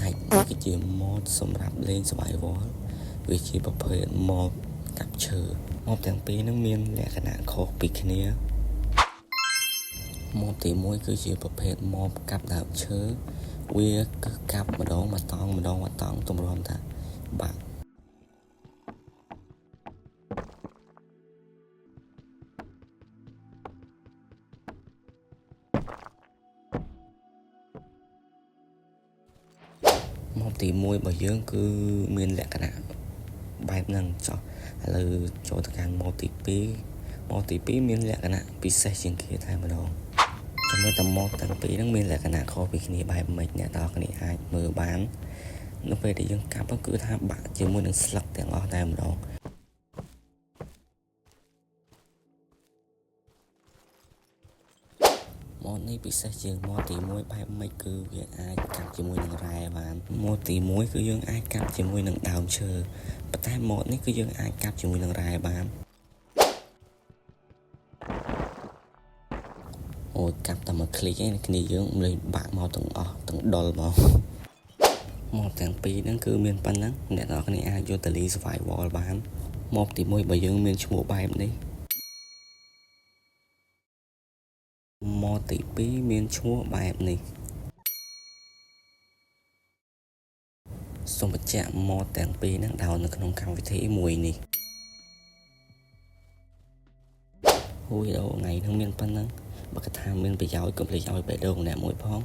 អាចនេះគឺជា mod សម្រាប់លេង survival វាជាប្រភេទ mod កាប់ឈើ mod ទាំងពីរហ្នឹងមានលក្ខណៈខុសពីគ្នា mod ទី1គឺជាប្រភេទ mod កាប់ដើមឈើវាគឺកាប់ម្ដងមកតង់ទម្រាំថាបាក់ mod ទី1របស់យើងគឺមានលក្ខណៈបែបហ្នឹងចុះឥឡូវចូលទៅកាន់ mod ទី2 mod ទី2មានលក្ខណៈពិសេសជាងគេតែម្ដងជាមួយតែ mod ទាំងពីរហ្នឹងមានលក្ខណៈខុសពីគ្នាបែបម៉េចអ្នកនរគ្នាអាចមើលបាននៅពេលដែលយើងកាប់គឺថាបាក់ជាមួយនឹងស្លឹកទាំងអស់តែម្ដង mod នេះពិសេសជាង mod ទី1បែបម៉េចគឺវាអាចកាប់ជាមួយនឹងរ៉ែបាន mod ទី1គឺយើងអាចកាប់ជាមួយនឹងដើមឈើប៉ុន្តែ mod នេះគឺយើងអាចកាប់ជាមួយនឹងរ៉ែបានអូយកាប់តែមួយคลิกឯងគ្នាយើងលេងបាក់មកទាំងអស់ទាំងដុលមក mod ទាំងពីរហ្នឹងគឺមានប៉ុណ្ណឹងអ្នកនរគ្នាអាចយកទៅលេង survival បាន mod ទី1របស់យើងមានឈ្មោះបែបនេះ mod ទី2មានឈ្មោះបែបនេះសូមបញ្ជាក់ mod ទាំងពីរហ្នឹងដោននៅក្នុងកម្មវិធីមួយនេះហួយដល់ថ្ងៃហ្នឹងមានប៉ុណ្ណឹងបើកថាមានប្រយោជន៍កុំភ្លេចឲ្យបេះដូងអ្នកមួយផង